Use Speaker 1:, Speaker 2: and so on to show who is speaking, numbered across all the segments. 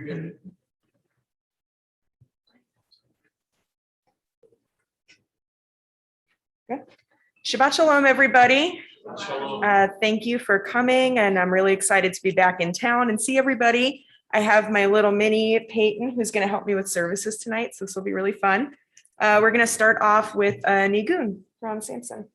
Speaker 1: Good. Shabbat Shalom, everybody. Thank you for coming, and I'm really excited to be back in town and see everybody. I have my little mini Peyton who's going to help me with services tonight, so this will be really fun. We're going to start off with Nigun from Samson.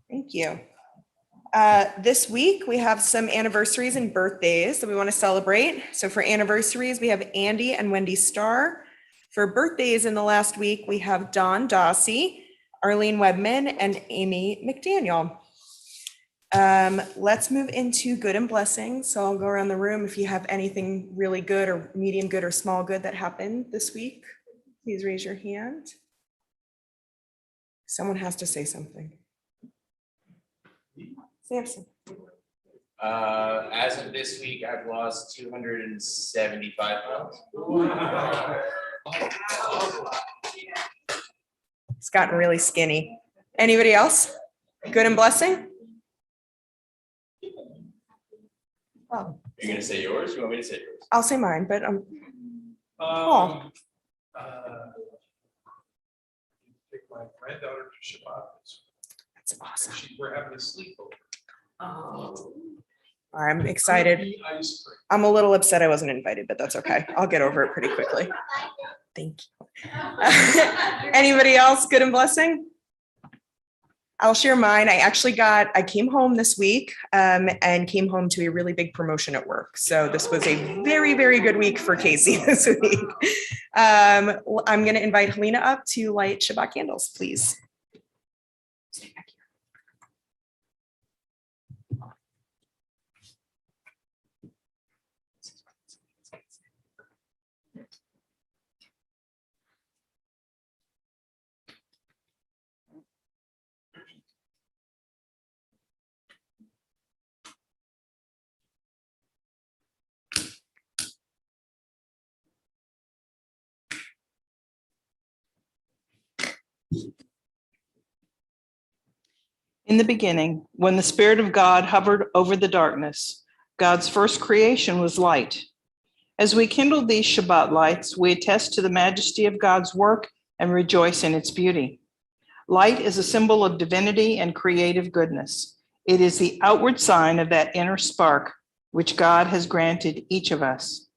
Speaker 1: Thank you. This week we have some anniversaries and birthdays that we want to celebrate. So for anniversaries, we have Andy and Wendy Starr. For birthdays in the last week, we have Dawn Dossie, Arlene Webman, and Amy McDaniel. Let's move into good and blessings. So I'll go around the room. If you have anything really good or medium good or small good that happened this week, please raise your hand. Someone has to say something. Samson.
Speaker 2: As of this week, I've lost 275 pounds.
Speaker 1: It's gotten really skinny. Anybody else? Good and blessing? Oh.
Speaker 2: You're gonna say yours? You want me to say yours?
Speaker 1: I'll say mine, but Paul.
Speaker 3: Take my granddaughter to Shabbat.
Speaker 1: That's awesome.
Speaker 3: We're having a sleepover.
Speaker 1: Oh. I'm excited. I'm a little upset I wasn't invited, but that's okay. I'll get over it pretty quickly. Thank you. Anybody else good and blessing? I'll share mine. I came home this week and came home to a really big promotion at work. So this was a very, very good week for Casey this week. I'm going to invite Helena up to light Shabbat candles, please. Stay back here.
Speaker 4: In the beginning, when the Spirit of God hovered over the darkness, God's first creation was light. As we kindle these Shabbat lights, we attest to the majesty of God's work and rejoice in its beauty. Light is a symbol of divinity and creative goodness. It is the outward sign of that inner spark which God has granted each of us.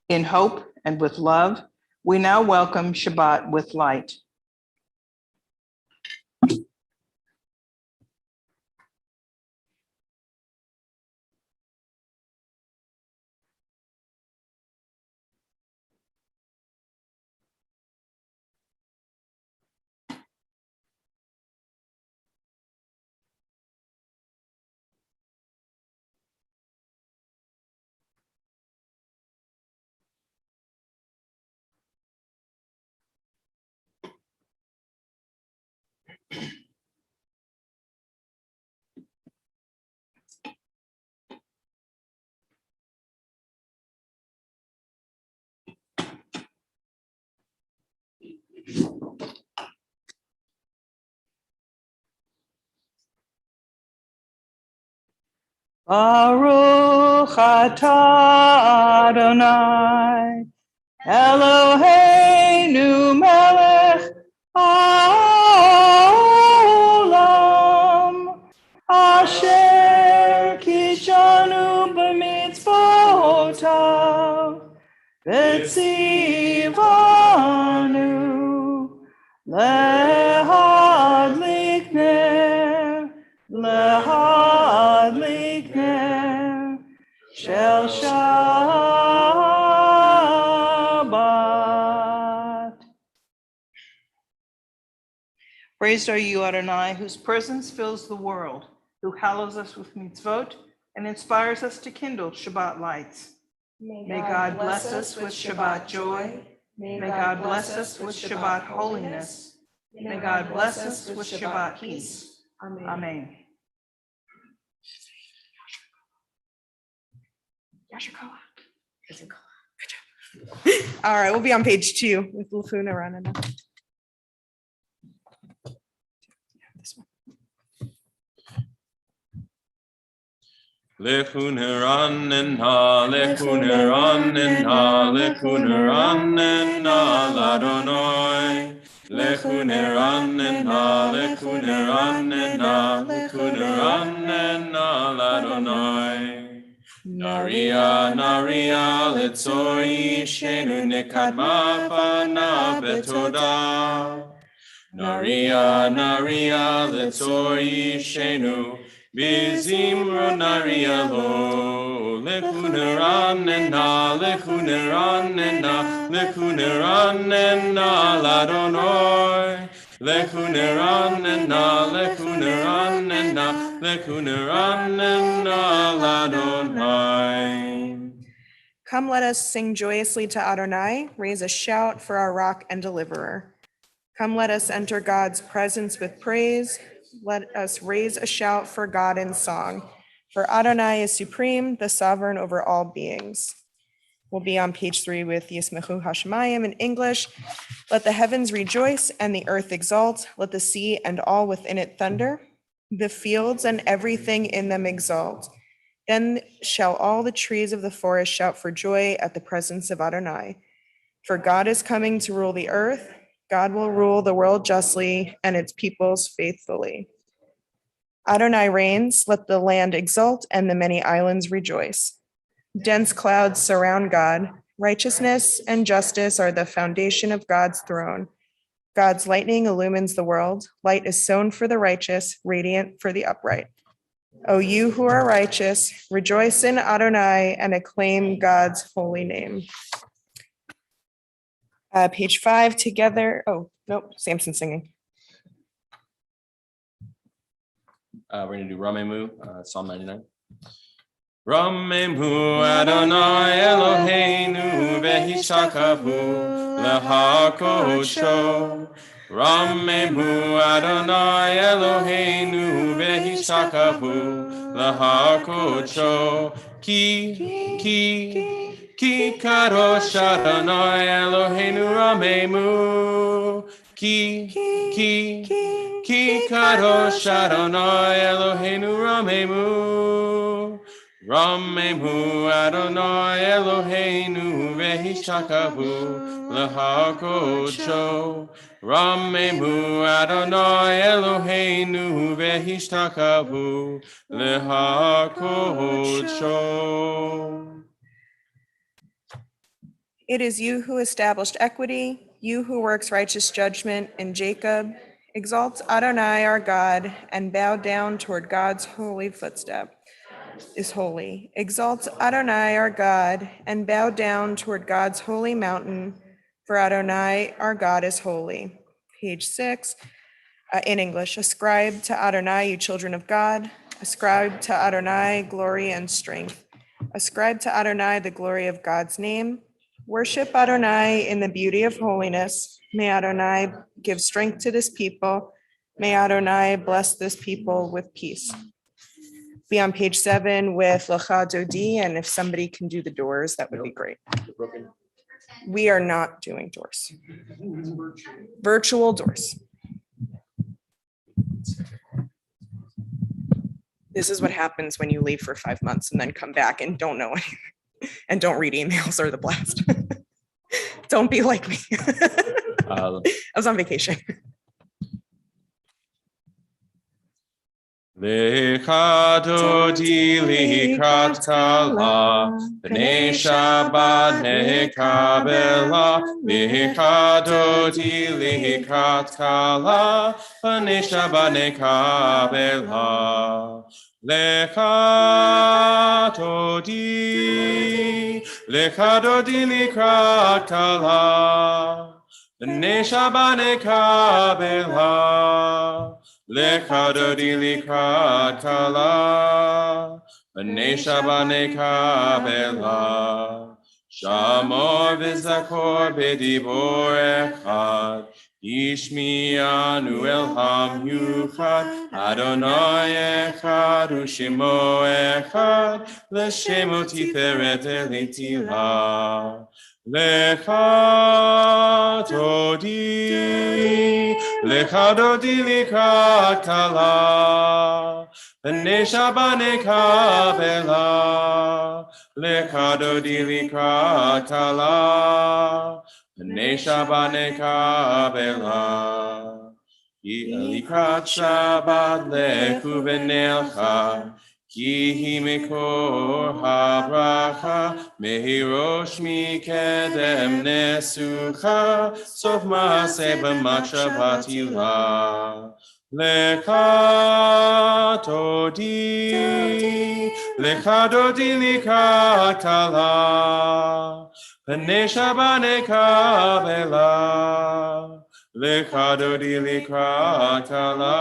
Speaker 4: In hope and with love, we now welcome Shabbat with light. Baruch atah Adonai, Eloheinu melech haolam, asher kishanu b'mitzvotav, v'tzivanu leha Shel Shabbat. Praised are you, Adonai, whose presence fills the world, who hallows us with mitzvot and inspires us to kindle Shabbat lights. May God bless us with Shabbat joy. May God bless us with Shabbat holiness. May God bless us with Shabbat peace. Amen.
Speaker 1: All right, we'll be on page 2 with Lafuna running.
Speaker 5: Lechuneranena, lechuneranena, lechuneranena, ladonoi. Lechuneranena, lechuneranena, lechuneranena, ladonoi. Naria, naria, letzoi, shenu nekadma fana betoda. Naria, naria, letzoi, shenu. Bizimro naria lo, lechuneranena, lechuneranena, lechuneranena, ladonoi. Lechuneranena, lechuneranena, lechuneranena, ladonai.
Speaker 1: Come, let us sing joyously to Adonai, raise a shout for our rock and deliverer. Come, let us enter God's presence with praise. Let us raise a shout for God in song. For Adonai is supreme, the sovereign over all beings. We'll be on page 3 with Yismechu Hashemayim in English. Let the heavens rejoice and the earth exult. Let the sea and all within it thunder. The fields and everything in them exalt. Then shall all the trees of the forest shout for joy at the presence of Adonai. For God is coming to rule the earth. God will rule the world justly and its peoples faithfully. Adonai reigns, let the land exult and the many islands rejoice. Dense clouds surround God. Righteousness and justice are the foundation of God's throne. God's lightning illumines the world. Light is sown for the righteous, radiant for the upright. O you who are righteous, rejoice in Adonai and acclaim God's holy name. Page 5 together. Oh, nope, Samson singing.
Speaker 5: We're going to do Ramemu, Psalm 99. Ramemu Adonai Eloheinu v'hishakavu lehakodsho. Ramemu Adonai Eloheinu v'hishakavu lehakodsho. Ki kadosh Adonai Eloheinu ramemu. Ki kadosh Adonai Eloheinu ramemu. Ramemu Adonai Eloheinu v'hishakavu lehakodsho. Ramemu Adonai Eloheinu v'hishakavu lehakodsho.
Speaker 1: It is you who established equity, you who works righteous judgment in Jacob. Exalt Adonai our God and bow down toward God's holy footstep. Is holy. Exalt Adonai our God and bow down toward God's holy mountain, for Adonai our God is holy. Page 6 in English. Ascribe to Adonai, you children of God. Ascribe to Adonai glory and strength. Ascribe to Adonai the glory of God's name. Worship Adonai in the beauty of holiness. May Adonai give strength to this people. May Adonai bless this people with peace. Be on page 7 with Lecha Dodi, and if somebody can do the doors, that would be great. We are not doing doors. Virtual doors. This is what happens when you leave for 5 months and then come back and don't know anything and don't read emails or the blast. Don't be like me. I was on vacation.
Speaker 5: Lecha Dodi likrat kala, b'nei Shabbat mekabela. Lecha Dodi likrat kala, b'nei Shabbat mekabela. Lecha Dodi Lecha dodi likrat kala, b'nei Shabbat nekabela. Lecha dodi likrat kala, b'nei Shabbat nekabela. Shamor v'zakor b'dibor echad, Ishmi'anu el ham yuchad, Adonai echad u'shemo echad, l'shemo tiferet elitila. Lecha dodi likrat kala, b'nei Shabbat nekabela. Lecha dodi likrat kala, b'nei Shabbat nekabela. Ki likrat Shabbat lechu v'nelcha, ki hi mikor habracha, mehirosh mikedem nesucha, sof maaseh b'machshavat ilah. Lecha dodi likrat kala, b'nei Shabbat nekabela. Lecha dodi likrat kala,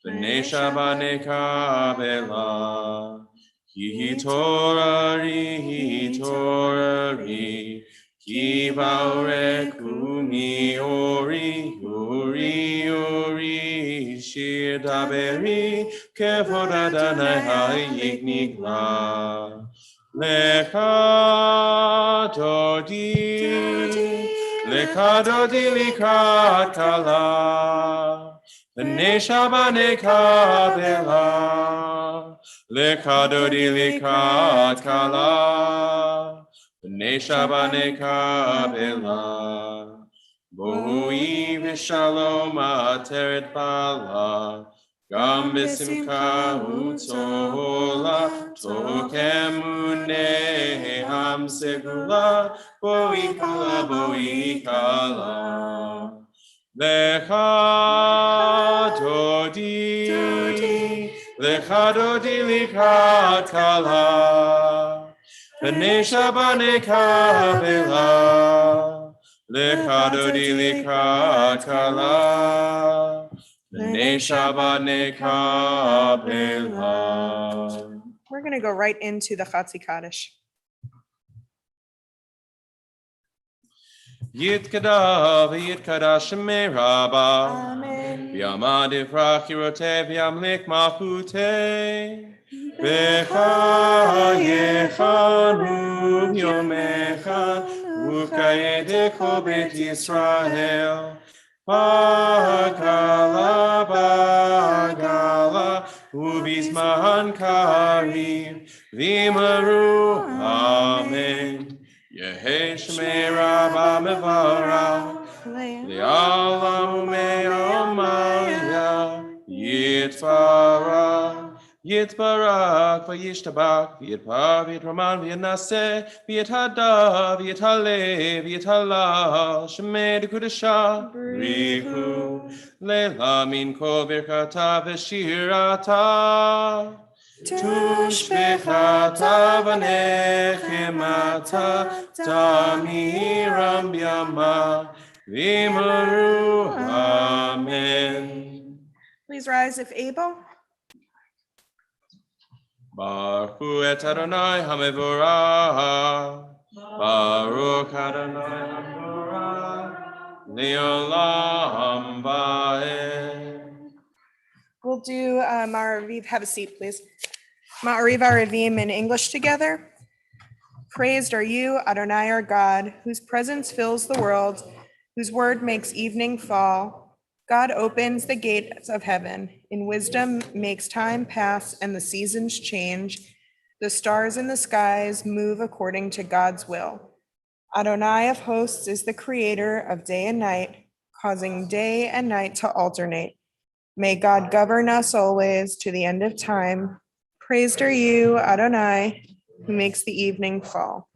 Speaker 5: b'nei Shabbat nekabela. Hi torari, ki ba'oreku mi'ori, ori, shir daberi, kevod Adonai hayik nigla. Lecha dodi likrat kala, b'nei Shabbat nekabela. Lecha dodi likrat kala, b'nei Shabbat nekabela. Bohui v'shalom ateret bala, gam b'simcha u'tola, tokemune ham segula, boi kala. Lecha dodi likrat kala, b'nei Shabbat nekabela. Lecha dodi likrat kala, b'nei Shabbat nekabela.
Speaker 1: We're going to go right into the Chatzi Kaddish.
Speaker 5: Yitkada v'yitkadash shemei Rabba,
Speaker 1: Amen.
Speaker 5: v'yamad ifrach yirote v'yamlik malchute, v'chayechanu v'yomecha, v'kayede kol bet Yisrael, bagala, u'bizman karim, v'yimaru, amen. Yehi shmei Rabba mevarach, le'alam u'me'omaya, yitbarach v'yishtabach, v'yitpar v'yitroman v'yinaseh, v'yithada v'yithale v'yithalal, shemei dekudesha, richu, le'la min kol birkata v'shirata. Tushbechata v'nechemata, tamiram b'yama, v'yimaru, amen.
Speaker 1: Please rise if able.
Speaker 5: Baruch et Adonai hamevorach, Baruch Adonai hamevorach, le'olam va'ed.
Speaker 1: We'll do Ma'ariv. Have a seat, please. Ma'ariv Aravim in English together. Praised are you, Adonai our God, whose presence fills the world, whose word makes evening fall. God opens the gates of heaven. In wisdom makes time pass and the seasons change. The stars in the skies move according to God's will. Adonai of hosts is the creator of day and night, causing day and night to alternate. May God govern us always to the end of time. Praised are you, Adonai, who makes the evening fall.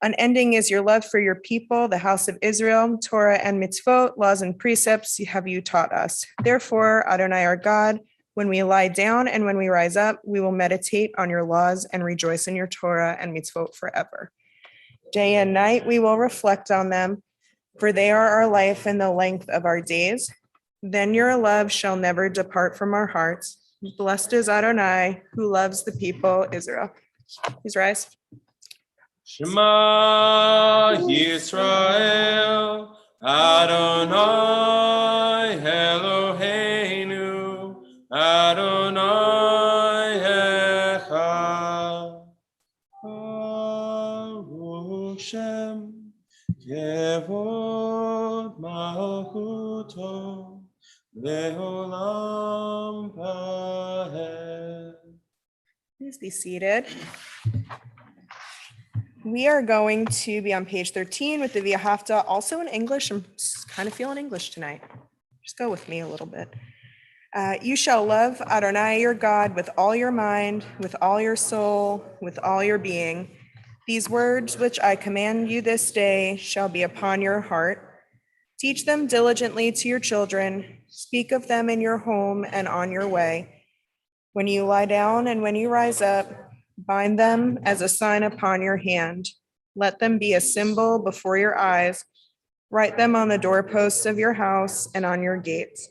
Speaker 1: Unending is your love for your people, the house of Israel. Torah and mitzvot, laws and precepts have you taught us. Therefore, Adonai our God, When we lie down and when we rise up, we will meditate on your laws and rejoice in your Torah and mitzvot forever. Day and night we will reflect on them, for they are our life and the length of our days. Then your love shall never depart from our hearts. Blessed is Adonai, who loves the people Israel. Please rise.
Speaker 5: Shema Yisrael, Adonai Eloheinu, Adonai Echad. Baruch Shem, Kevod Malchuto, Leolam Vaed.
Speaker 1: Please be seated. We are going to be on page 13 with the Via Hafta, also in English. I'm kind of feeling English tonight. Just go with me a little bit. You shall love Adonai your God with all your mind, with all your soul, with all your being. These words which I command you this day shall be upon your heart. Teach them diligently to your children. Speak of them in your home and on your way. When you lie down and when you rise up, bind them as a sign upon your hand. Let them be a symbol before your eyes. Write them on the doorposts of your house and on your gates.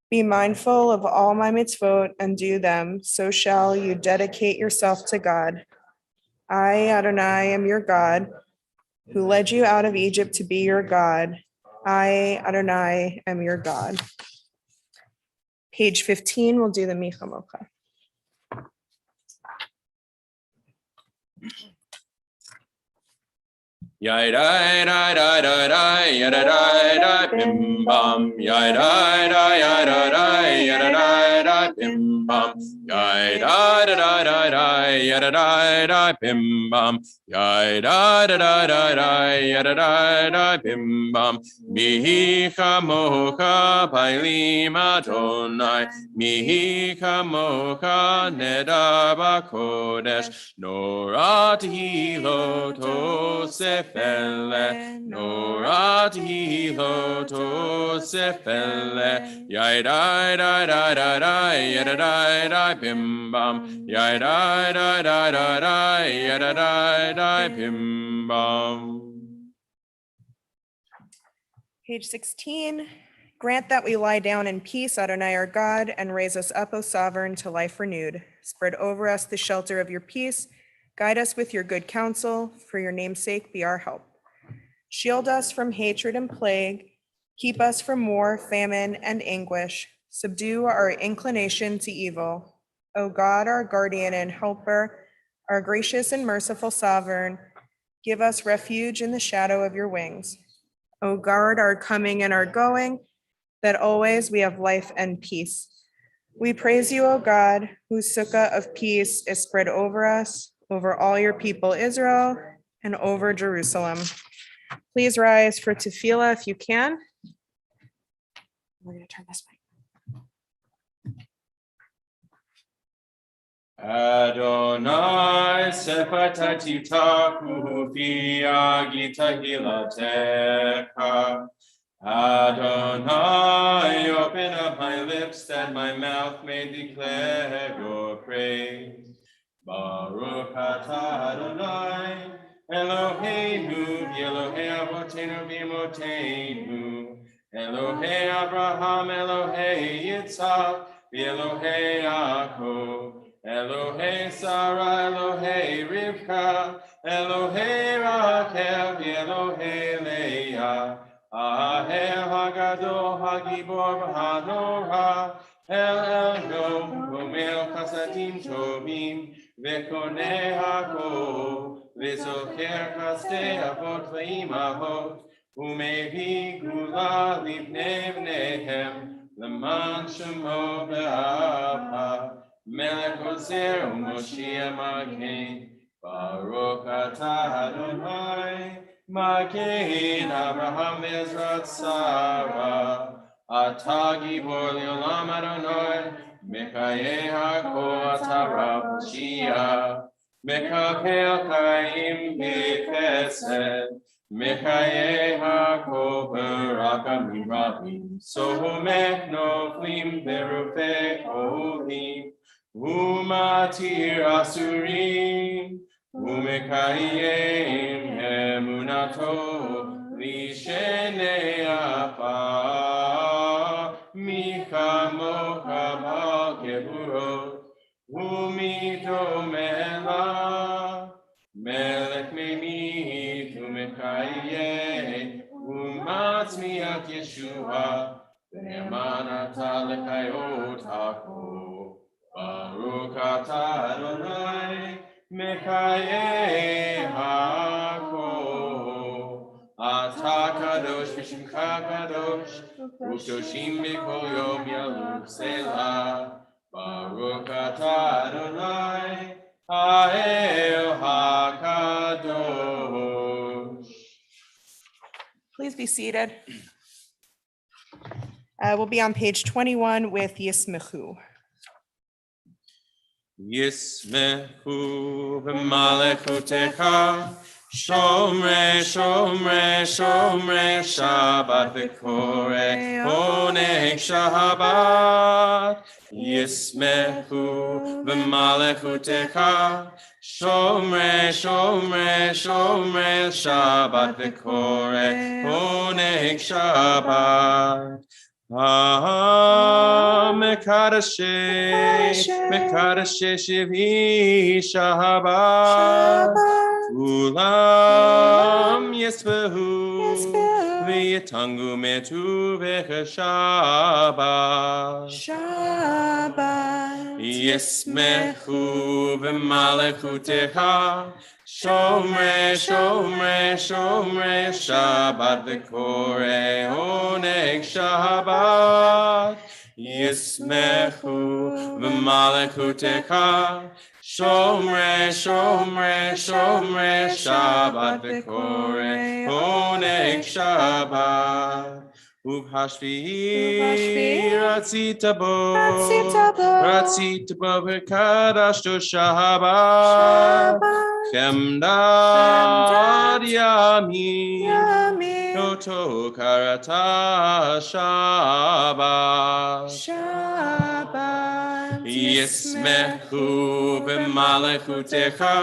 Speaker 1: Be mindful of all my mitzvot and do them, so shall you dedicate yourself to God. I, Adonai, am your God, who led you out of Egypt to be your God. I, Adonai, am your God. Page 15, we'll do the Micha Mocha.
Speaker 5: Yai dai dai dai dai dai yada dai dai bim bam yai dai dai yada dai yada dai dai bim bam yai dai dai dai dai yada dai dai bim bam yai dai dai dai dai yada dai dai bim bam mihi kamocha pailim Adonai mihi kamocha nedar bakodesh norat hilo tosef Norat hilo tosefele, yai dai dai dai dai dai, yada dai dai bim bam, yai dai dai dai dai dai, yada dai dai bim bam.
Speaker 1: Page 16, grant that we lie down in peace, Adonai our God, and raise us up, O sovereign, to life renewed. Spread over us the shelter of your peace. Guide us with your good counsel. For your name's sake, be our help. Shield us from hatred and plague. Keep us from war, famine, and anguish. Subdue our inclination to evil. O God, our guardian and helper, our gracious and merciful sovereign, give us refuge in the shadow of your wings. O guard our coming and our going, that always we have life and peace. We praise you, O God, whose sukkah of peace is spread over us, over all your people Israel, and over Jerusalem. Please rise for tefillah if you can. We're going to turn this way.
Speaker 5: Adonai sefatati taku fi agita hilatecha. Adonai, open up my lips that my mouth may declare your praise. Baruch atah Adonai, Eloheinu, Elohei Avotenu v'Imotenu, Elohei Abraham, Elohei Yitzhak, v'Elohei Yaakov, Elohei Sarah, Elohei Rivka, Elohei Rachel, v'Elohei Leah, Ahel Hagadol, Hagibor, Hanora, El Elyon, Gomel Chasadim Tovim, Vekone Hako, Vizoker Kaste Avot V'Imavot, Umevi Gula Livnei Vnehem, Leman Shemo Be'apa, Melech Ozer U'Moshiach Magen, Baruch atah Adonai, Magen Abraham Ezrat Sarah, Atah Gibor Leolam Adonai, Mekayeh HaKol Atah Rav Mashiach, Mekakel Chaim B'Chesed, Mekaye hako barakam rabim, somek noflim berufe olim, umatir asurim, umekayem emunato, lishene apa, mikamo kabal keburot, umitomela. Melech memi umekaye umatzmiat Yeshua ve'emanata lekayotako Baruch atah Adonai mekaye hako atah kadosh v'shimcha kadosh u'kadoshim b'kol yom yaluf selah Baruch atah Adonai Ha'el HaKadosh.
Speaker 1: Please be seated. We'll be on page 21 with Yismechu.
Speaker 5: Yismechu b'malechutecha, shomre, shomre, shomre, Shabbat v'koreh, oneg Shabbat. Yismechu b'malechutecha, shomre, shomre, shomre, Shabbat v'koreh, oneg Shabbat. Mekadashe Shivi Shabbat Ulam Yisbehu V'yatangu metu v'chashabat Yismechu v'malechutecha Shomre, shomre, shomre, Shabbat v'koreh, oneg Shabbat. Yismechu v'malechutecha, shomre, shomre, shomre, Shabbat v'koreh, oneg Shabbat. Ubhashvi ratzita bo v'kadashto Shabbat. Chemdad Yamin Noto Karata Shabbat Yismechu b'malechutecha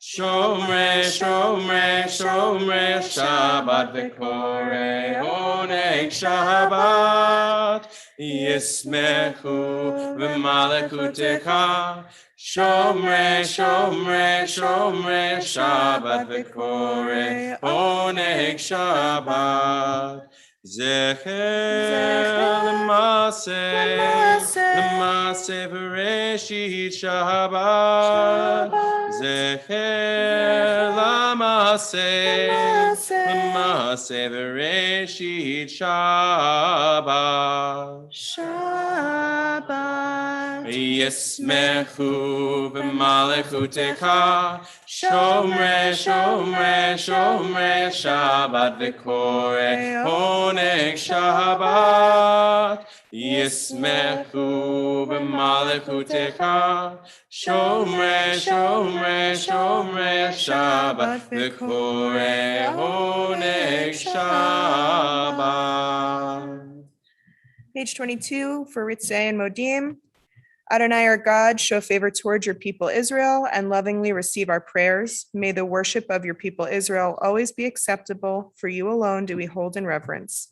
Speaker 5: Shomre, shomre, shomre, Shabbat v'koreh, oneg Shabbat Yismechu b'malechutecha Shomre, shomre, shomre, Shabbat v'koreh, oneg Shabbat. Zecher l'maseh v'reshit Shabbat. Zecher l'maseh v'reshit Shabbat. Yismechu b'malechutecha, shomre, shomre, shomre, Shabbat v'koreh, oneg Shabbat. Yismechu b'malechutecha, shomre, shomre, shomre, Shabbat v'koreh, oneg Shabbat.
Speaker 1: Page 22 for Ritzeh and Modim. Adonai, our God, show favor towards your people Israel and lovingly receive our prayers. May the worship of your people Israel always be acceptable. For you alone do we hold in reverence.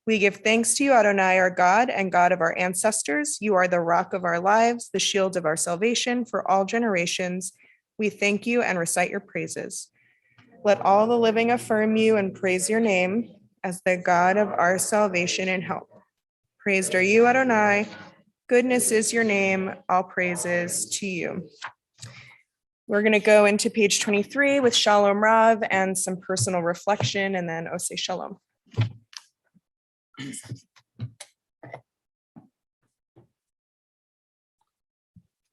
Speaker 1: We give thanks to you, Adonai, our God and God of our ancestors. You are the rock of our lives, the shield of our salvation for all generations. We thank you and recite your praises. Let all the living affirm you and praise your name as the God of our salvation and help. Praised are you, Adonai. Goodness is your name. All praises to you. We're going to go into page 23 with Shalom Rav and some personal reflection, and then Oseh Shalom.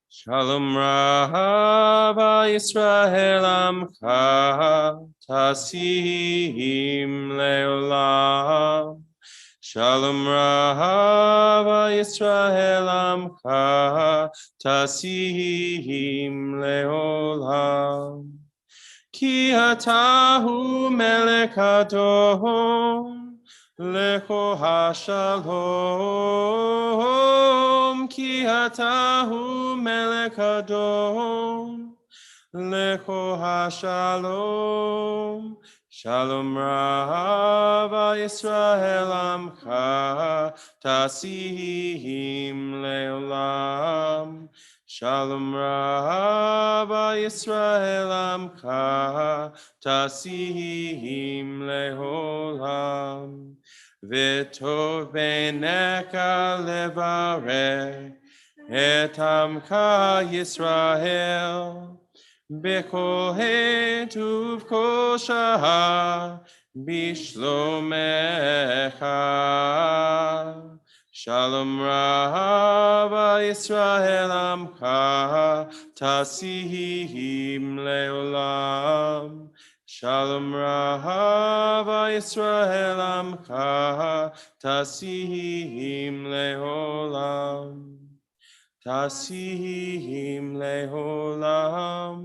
Speaker 5: Shalom Rav Yisrael Amcha Tasim Leolam. Shalom Rav Yisrael Amcha Tasim Leolam. Ki atahu melech adom, lecho hashalom. Ki atahu melech adom, lecho hashalom. Shalom Rava Yisrael Amcha Tasihim Leolam. Shalom Rava Yisrael Amcha Tasihim Leolam. V'tov beineka levarech et Amcha Yisrael. Bechol het uvkol shah bishlomecha. Shalom Rava Yisrael Amcha Tasihim Leolam. Shalom Rava Yisrael Amcha Tasihim Leolam. Tasihim leholam,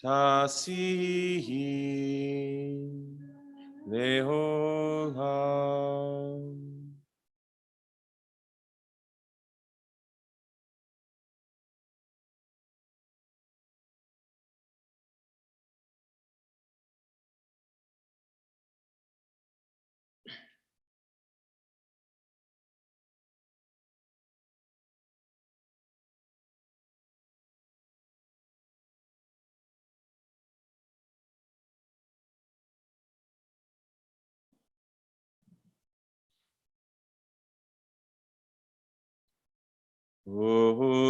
Speaker 5: tasihim leholam.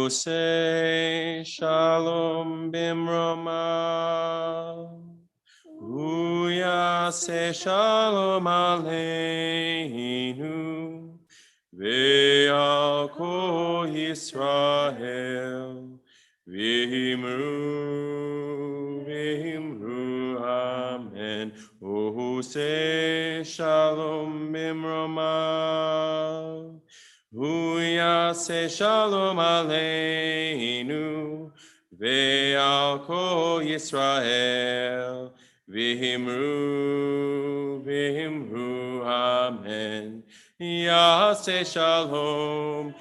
Speaker 5: Say shalom bimroma. Say shalom aleinu. Ve'al kol Yisrael. V'himru amen. Say shalom bimroma. Say shalom aleinu, ve'al kol Yisrael, v'himru, amen. Say shalom,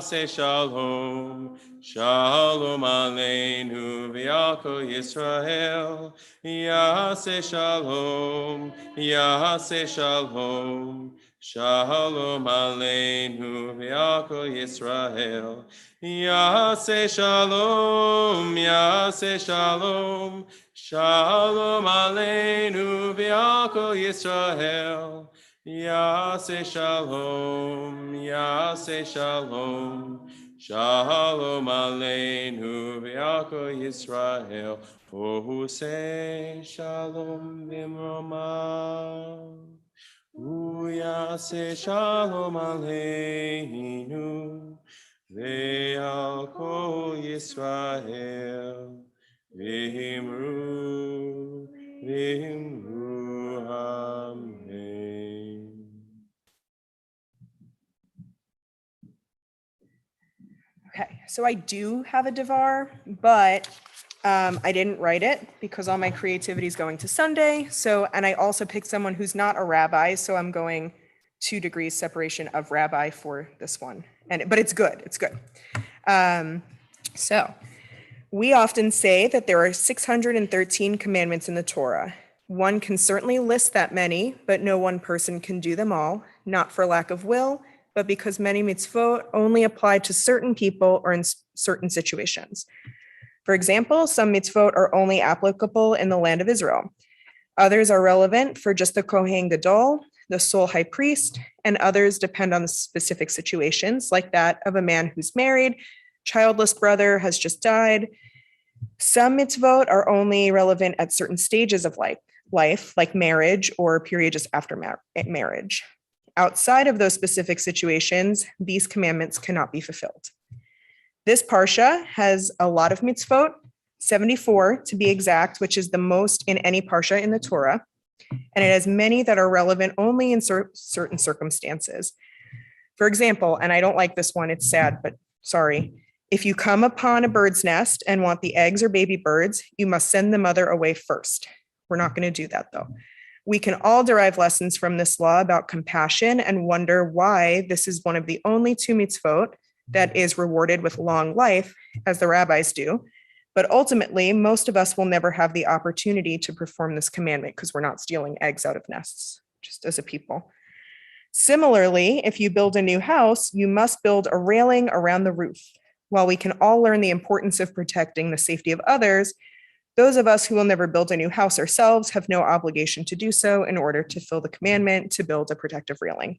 Speaker 5: say shalom, shalom aleinu, ve'al kol Yisrael. Say shalom, say shalom. Shalom aleinu ve'al kol Yisrael. Say shalom, say shalom. Shalom aleinu ve'al kol Yisrael. Say shalom, say shalom. Shalom aleinu ve'al kol Yisrael. Oh, say shalom bimroma. Say shalom aleinu, ve'al kol Yisrael, v'himru, amen.
Speaker 1: Okay, so I do have a Devar, but I didn't write it because all my creativity is going to Sunday. So, and I also picked someone who's not a rabbi, so I'm going 2 degrees separation of rabbi for this one. But it's good, it's good. So we often say that there are 613 commandments in the Torah. One can certainly list that many, but no one person can do them all, not for lack of will, but because many mitzvot only apply to certain people or in certain situations. For example, some mitzvot are only applicable in the land of Israel. Others are relevant for just the Kohen Gadol, the sole high priest, and others depend on the specific situations, like that of a man who's married, childless brother has just died. Some mitzvot are only relevant at certain stages of life, like marriage or a period just after marriage. Outside of those specific situations, these commandments cannot be fulfilled. This parsha has a lot of mitzvot, 74 to be exact, which is the most in any parsha in the Torah. And it has many that are relevant only in certain circumstances. For example, and I don't like this one, it's sad, but sorry. If you come upon a bird's nest and want the eggs or baby birds, you must send the mother away first. We're not going to do that though. We can all derive lessons from this law about compassion and wonder why this is one of the only two mitzvot that is rewarded with long life, as the rabbis do. But ultimately, most of us will never have the opportunity to perform this commandment because we're not stealing eggs out of nests, just as a people. Similarly, if you build a new house, you must build a railing around the roof. While we can all learn the importance of protecting the safety of others, those of us who will never build a new house ourselves have no obligation to do so in order to fulfill the commandment to build a protective railing.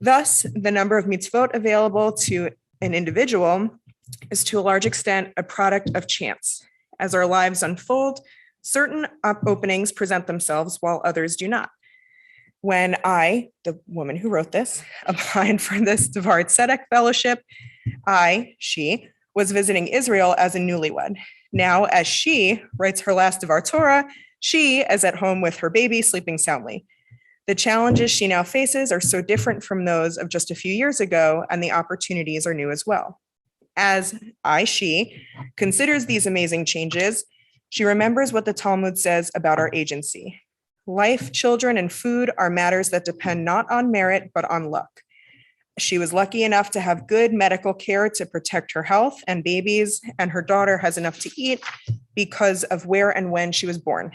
Speaker 1: Thus, the number of mitzvot available to an individual is to a large extent a product of chance. As our lives unfold, certain openings present themselves while others do not. When I, the woman who wrote this, applied for this Devar Tzedek fellowship, she, was visiting Israel as a newlywed. Now, as she writes her last Devar Torah, she is at home with her baby sleeping soundly. The challenges she now faces are so different from those of just a few years ago, and the opportunities are new as well. As she considers these amazing changes, she remembers what the Talmud says about our agency. Life, children, and food are matters that depend not on merit, but on luck. She was lucky enough to have good medical care to protect her health and babies, and her daughter has enough to eat because of where and when she was born.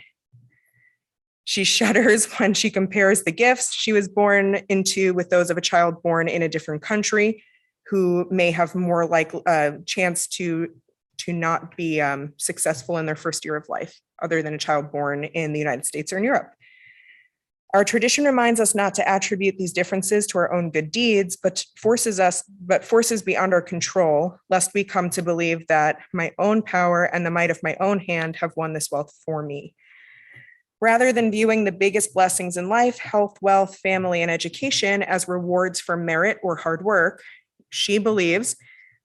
Speaker 1: She shudders when she compares the gifts she was born into with those of a child born in a different country who may have more like a chance to not be successful in their first year of life, other than a child born in the United States or in Europe. Our tradition reminds us not to attribute these differences to our own good deeds, but forces beyond our control, lest we come to believe that my own power and the might of my own hand have won this wealth for me. Rather than viewing the biggest blessings in life, health, wealth, family, and education as rewards for merit or hard work, she believes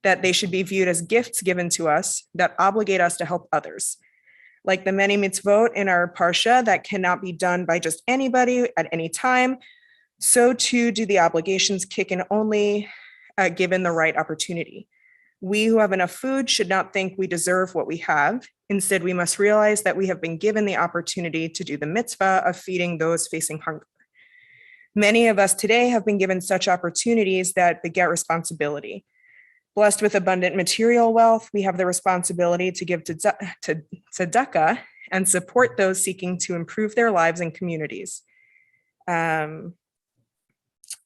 Speaker 1: that they should be viewed as gifts given to us that obligate us to help others. Like the many mitzvot in our parsha that cannot be done by just anybody at any time, so too do the obligations kick in only given the right opportunity. We who have enough food should not think we deserve what we have. Instead, we must realize that we have been given the opportunity to do the mitzvah of feeding those facing hunger. Many of us today have been given such opportunities that beget responsibility. Blessed with abundant material wealth, we have the responsibility to give to tzedakah and support those seeking to improve their lives and communities. As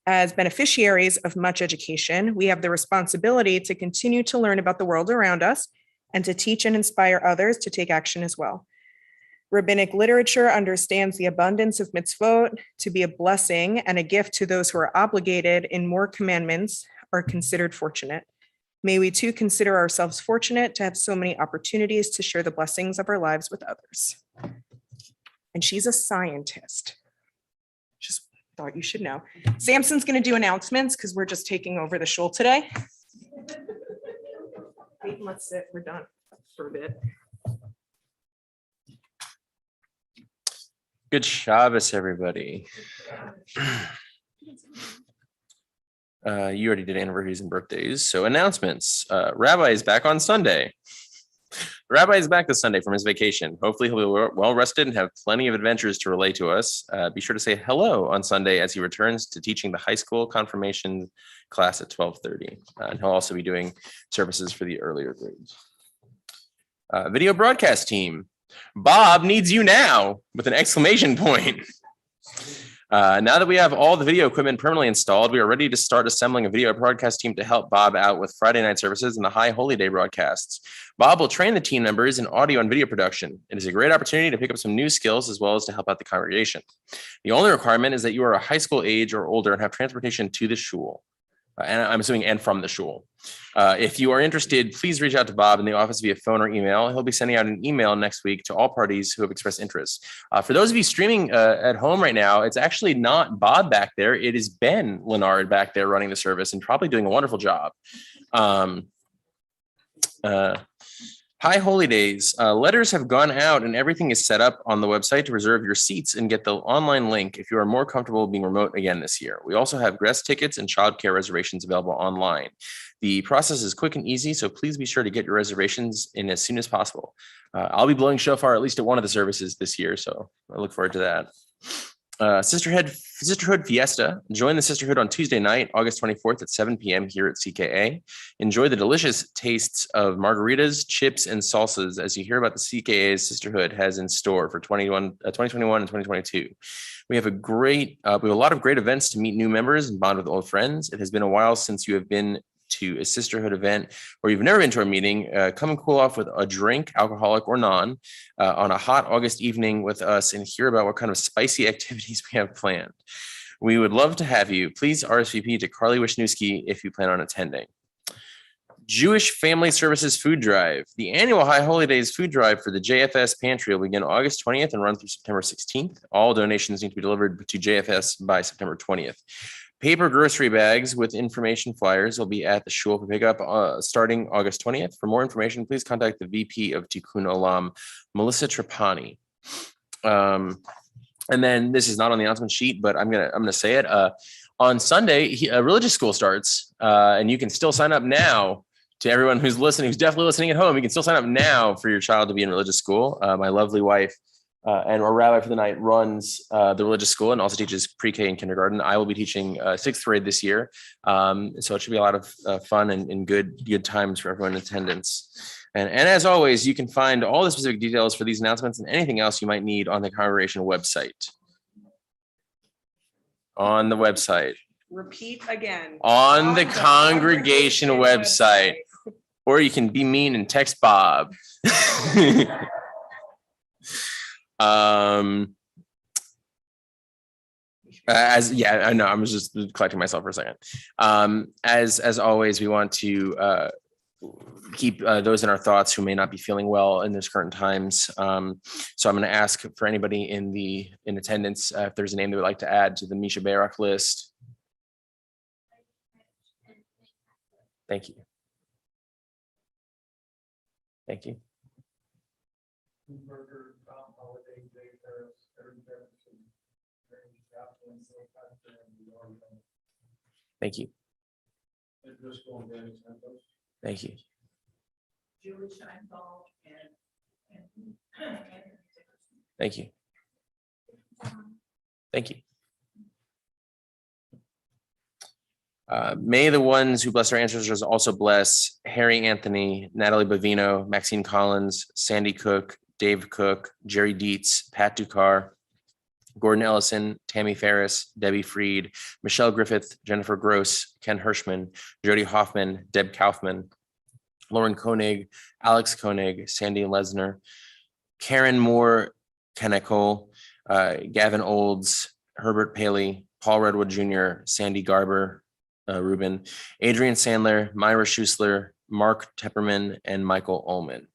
Speaker 1: beneficiaries of much education, we have the responsibility to continue to learn about the world around us and to teach and inspire others to take action as well. Rabbinic literature understands the abundance of mitzvot to be a blessing and a gift to those who are obligated in more commandments are considered fortunate. May we too consider ourselves fortunate to have so many opportunities to share the blessings of our lives with others. And she's a scientist. Just thought you should know. Samson's going to do announcements because we're just taking over the shul today. Let's sit. We're done for a bit.
Speaker 5: Good Shabbos, everybody. You already did anniversaries and birthdays. So announcements. Rabbi is back on Sunday. Rabbi is back this Sunday from his vacation. Hopefully he'll be well rested and have plenty of adventures to relay to us. Be sure to say hello on Sunday as he returns to teaching the high school confirmation class at 12:30. And he'll also be doing services for the earlier grades. Video broadcast team. Bob needs you now with an exclamation point. Now that we have all the video equipment permanently installed, we are ready to start assembling a video broadcast team to help Bob out with Friday night services and the High Holy Day broadcasts. Bob will train the team members in audio and video production. It is a great opportunity to pick up some new skills as well as to help out the congregation. The only requirement is that you are a high school age or older and have transportation to the shul. And I'm assuming and from the shul. If you are interested, please reach out to Bob in the office via phone or email. He'll be sending out an email next week to all parties who have expressed interest. For those of you streaming at home right now, it's actually not Bob back there. It is Ben Leonard back there running the service and probably doing a wonderful job. High Holy Days. Letters have gone out and everything is set up on the website to reserve your seats and get the online link if you are more comfortable being remote again this year. We also have guest tickets and childcare reservations available online. The process is quick and easy, so please be sure to get your reservations in as soon as possible. I'll be blowing shofar at least at one of the services this year, so I look forward to that. Sisterhood Fiesta. Join the Sisterhood on Tuesday night, August 24th at 7 p.m. here at CKA. Enjoy the delicious tastes of margaritas, chips, and salsas as you hear about the CKA's Sisterhood has in store for 2021 and 2022. We have a lot of great events to meet new members and bond with old friends. It has been a while since you have been to a sisterhood event or you've never been to a meeting. Come and cool off with a drink, alcoholic or non, on a hot August evening with us and hear about what kind of spicy activities we have planned. We would love to have you. Please RSVP to Carly Wisniewski if you plan on attending. Jewish Family Services Food Drive. The annual High Holy Days food drive for the JFS Pantry will begin August 20th and run through September 16th. All donations need to be delivered to JFS by September 20th. Paper grocery bags with information flyers will be at the shul for pickup starting August 20th. For more information, please contact the VP of Tikkun Olam, Melissa Trapani. And then this is not on the announcement sheet, but I'm gonna say it. On Sunday, a religious school starts, and you can still sign up now. To everyone who's listening, who's definitely listening at home, you can still sign up now for your child to be in religious school. My lovely wife and our rabbi for the night runs the religious school and also teaches pre-K and kindergarten. I will be teaching sixth grade this year. So it should be a lot of fun and good times for everyone in attendance. And as always, you can find all the specific details for these announcements and anything else you might need on the congregation website. On the website.
Speaker 1: Repeat again.
Speaker 5: On the congregation website. Or you can be mean and text Bob. I know. I'm just collecting myself for a second. As always, we want to keep those in our thoughts who may not be feeling well in these current times. So I'm going to ask for anybody in attendance if there's a name they would like to add to the Misha Barak list. Thank you. Thank you. Thank you. Thank you. Thank you. Thank you. May the ones who bless our ancestors also bless Harry Anthony, Natalie Bavino, Maxine Collins, Sandy Cook, Dave Cook, Jerry Dietz, Pat Ducar, Gordon Ellison, Tammy Ferris, Debbie Freed, Michelle Griffith, Jennifer Gross, Ken Hirschman, Jody Hoffman, Deb Kaufman, Lauren Koenig, Alex Koenig, Sandy Lesner, Karen Moore, Kennecole, Gavin Olds, Herbert Paley, Paul Redwood Jr., Sandy Garber, Ruben, Adrian Sandler, Myra Schusler, Mark Tepperman, and Michael Ullman.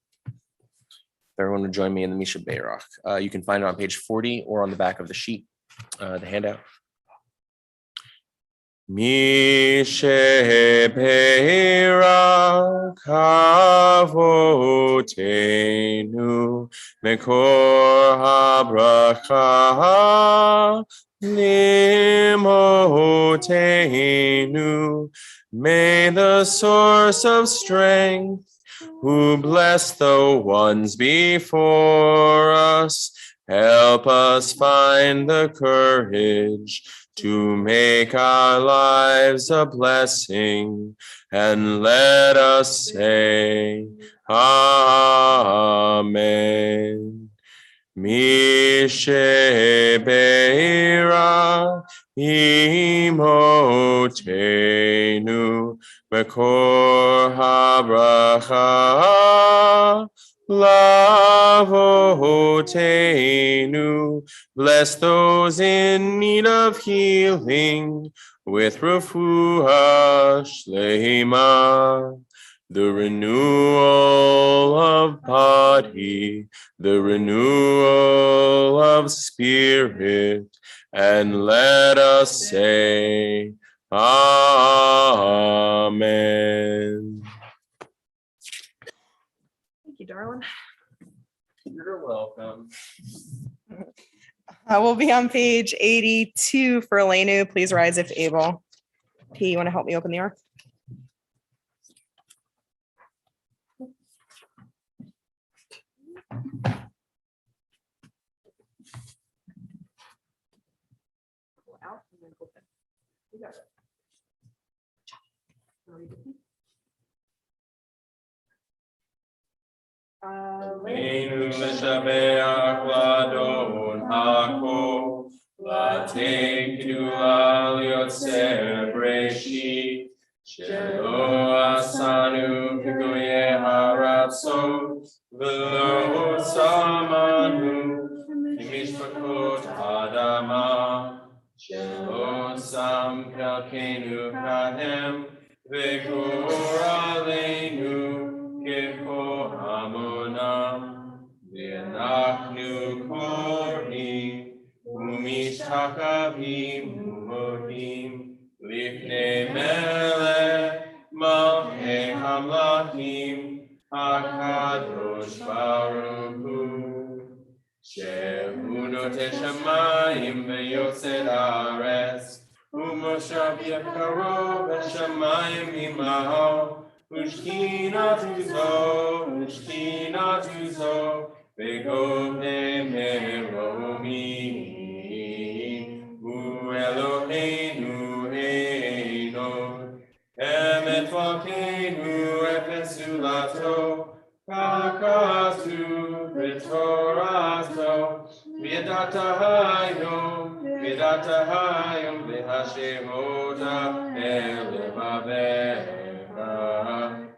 Speaker 5: Everyone would join me in the Misha Barak. You can find it on page 40 or on the back of the sheet, the handout. Misha Barak avotenu mekor habracha limotenu. May the source of strength who bless the ones before us, help us find the courage to make our lives a blessing, and let us say, Amen. Mishe Beira imotenu Mekor habracha lavotenu. Bless those in need of healing with refuah shleima, the renewal of body, the renewal of spirit, and let us say, Amen.
Speaker 1: Thank you, darling.
Speaker 2: You're welcome.
Speaker 1: We'll be on page 82 for Elena. Please rise if able. P, you want to help me open the ark?
Speaker 5: Einu meshabeach ladon hako, lateinu al yotzer breshit, shelo asanu kikoye haratzot, velo samanu kimishpakot adama, shelo sam kalkenu kahem, vekor aleinu Kepo Hamonam V'anachnu Korim Umishtakavim Umodim Lifnei Melech Malchei Hamlachim HaKadosh Baruch Hu Shehu Notei Shamayim V'yotzei Haaretz Umoshav Yakarov V'shamayim Imaho Ushkina tuzo, begone meromim, u Eloheinu eino, emet vakenu efesulato, kakatu betorato, vidatahayom, vehashemota elevavecha.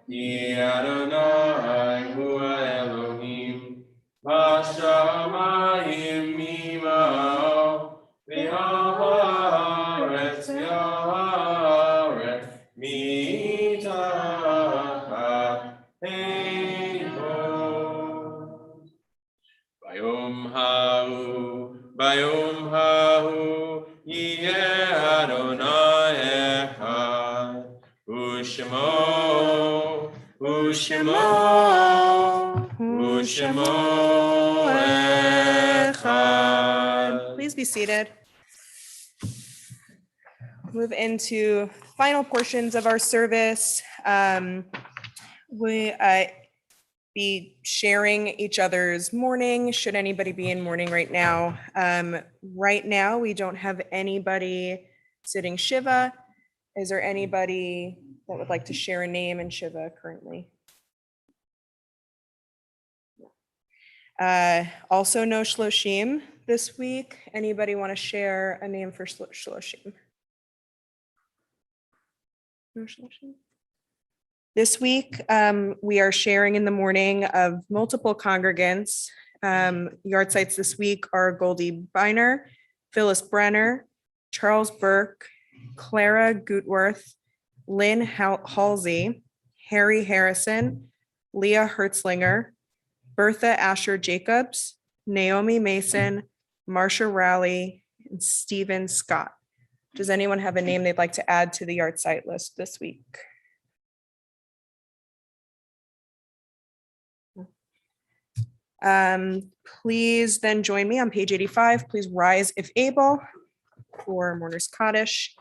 Speaker 5: Ki Adonai hu Elohim, Bashamayim imao, v'haaretz mitachat eino. Bayom ha'u, yeh Adonai echad, Ushmo echad.
Speaker 1: Please be seated. Move into final portions of our service. We be sharing each other's mourning. Should anybody be in mourning right now? Right now, we don't have anybody sitting Shiva. Is there anybody that would like to share a name in Shiva currently? Also no Shloshim this week. Anybody want to share a name for Shloshim? No Shloshim? This week, we are sharing in the morning of multiple congregants. Yard sites this week are Goldie Biner, Phyllis Brenner, Charles Burke, Clara Gutworth, Lynn Halsey, Harry Harrison, Leah Hertzlinger, Bertha Asher Jacobs, Naomi Mason, Marcia Rowley, and Stephen Scott. Does anyone have a name they'd like to add to the yard site list this week? Please then join me on page 85. Please rise if able for Mourner's Kaddish.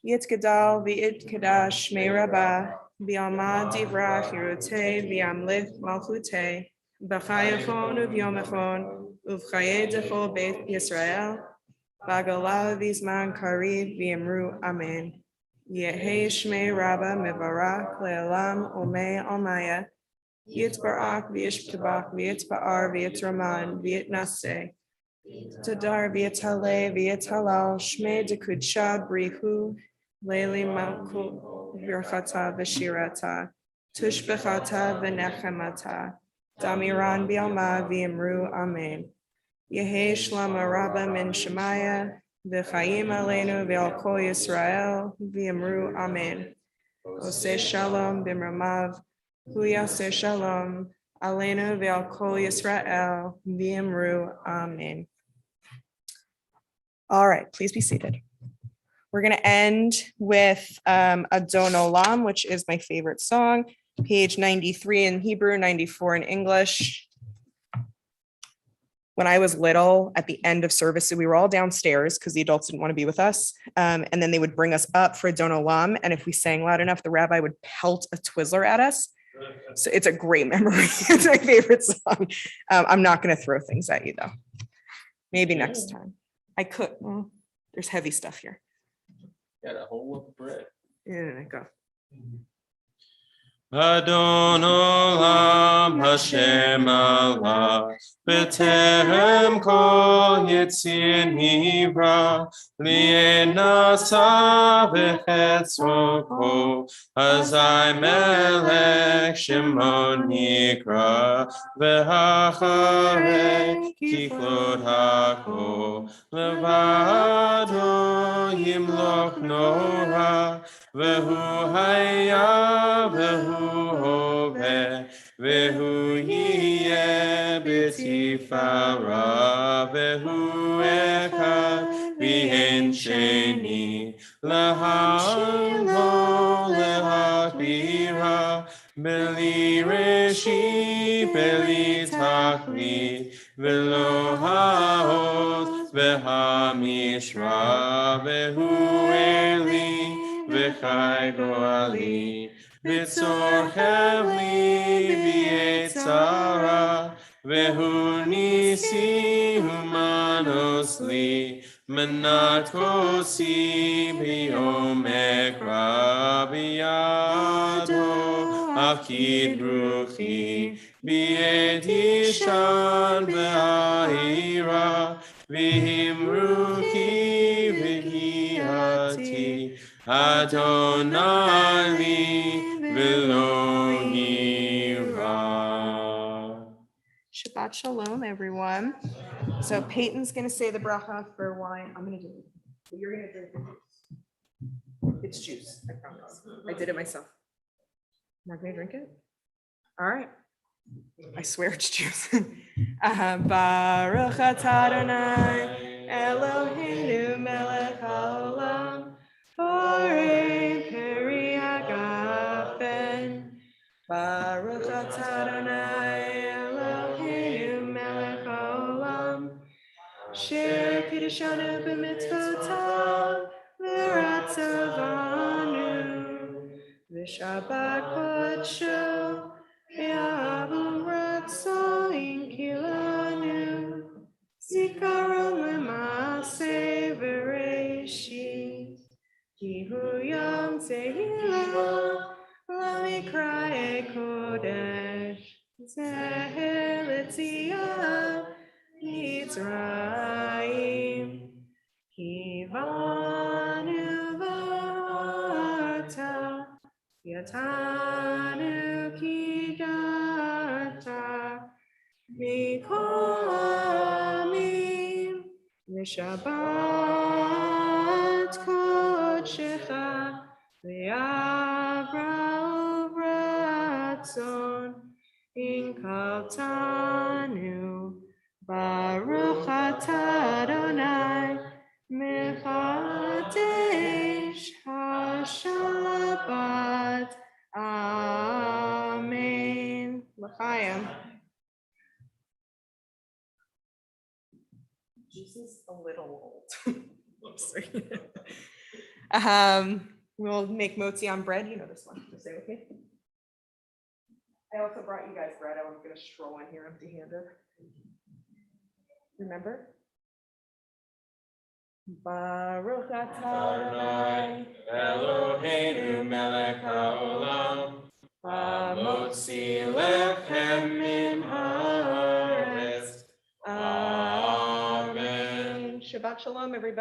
Speaker 1: Yit Gadal v'it Kadash me Rabbah v'alma divra chirutei v'amlith malchutei b'chayachon u'vyomachon uv'chaye dechol beit Yisrael v'agala v'zman kariv v'yamru amen. Yehi shmei Rabbah mevarach le'olam omei almaya Yitzbarach v'yishtabach v'yitzba'ar v'yitzraman v'yitnaseh Tadar v'yitzhaleh v'yitzhalal shmei dekudsha brihu Leili Malkut Birchata V'Shirata Tushbechata V'Nechemata Damiran Bialma V'Imru Amen Yehi Shlama Rabba Min Shemaya V'Chaim Aleinu V'Al Kol Yisrael V'Imru Amen Oseh Shalom B'Mramav Huyaseh Shalom Aleinu V'Al Kol Yisrael V'Imru Amen. All right, please be seated. We're going to end with Adon Olam, which is my favorite song. page 93 in Hebrew, 94 in English. When I was little, at the end of services, we were all downstairs because the adults didn't want to be with us. And then they would bring us up for Don Olam. And if we sang loud enough, the rabbi would pelt a Twizzler at us. So it's a great memory. It's my favorite song. I'm not going to throw things at you though. Maybe next time. I could. Well, there's heavy stuff here.
Speaker 5: Got a whole loaf of bread.
Speaker 1: Yeah, go.
Speaker 5: Adon Olam Hashem Allah B'terem kol yitzir nivra Li'enasa v'chetzroko Azai melech shemo nikra V'hacharei kiflot hakol Levado yimloch noha Vehu haya, vehu hove, vehu yeh b'tifara, vehu echad v'hen sheni, laham lo lehakbira, beli reshi, beli takli, v'lo ha'oz, v'hamishra, vehu eli, V'chai go'ali, v'tzor chevli v'yetzara, v'hu nisi humanos li, manat kosi b'yom ekra b'yado, akid ruchi, b'yed ishan v'ha'ira, v'him ruchi v'hiyati, Adonai v'lo yira.
Speaker 1: Shabbat shalom, everyone. So Peyton's going to say the bracha for wine. I'm going to do it. You're going to drink the juice. It's juice, I promise. I did it myself. Am I going to drink it? All right. I swear it's juice. Baruch atah Adonai Eloheinu melech haolam borei peri hagafen. Baruch atah Adonai Eloheinu melech haolam asher kiddushanu b'mitzvotav v'ratzavanu v'shabbat kodsho v'ahavu ratzo inkilanu zikaron l'maaseh v'reishit ki hu yom tehillah l'mikrae kodesh zeher l'tziyah Mitzrayim kivanu v'ata yatanu kidata mikol amim v'shabbat kodshecha v'avrau ratzon inkaltanu Baruch atah Adonai mechadesh hashabbat. Amen. L'chaim. Jesus a little old. Sorry. We'll make motzi on bread. You know this one. Just say with me. I also brought you guys bread. I wasn't going to stroll in here empty-handed. Remember? Baruch atah Adonai
Speaker 5: Eloheinu melech haolam, hamotzi lechem min haaretz. Amen.
Speaker 1: Shabbat shalom, everybody.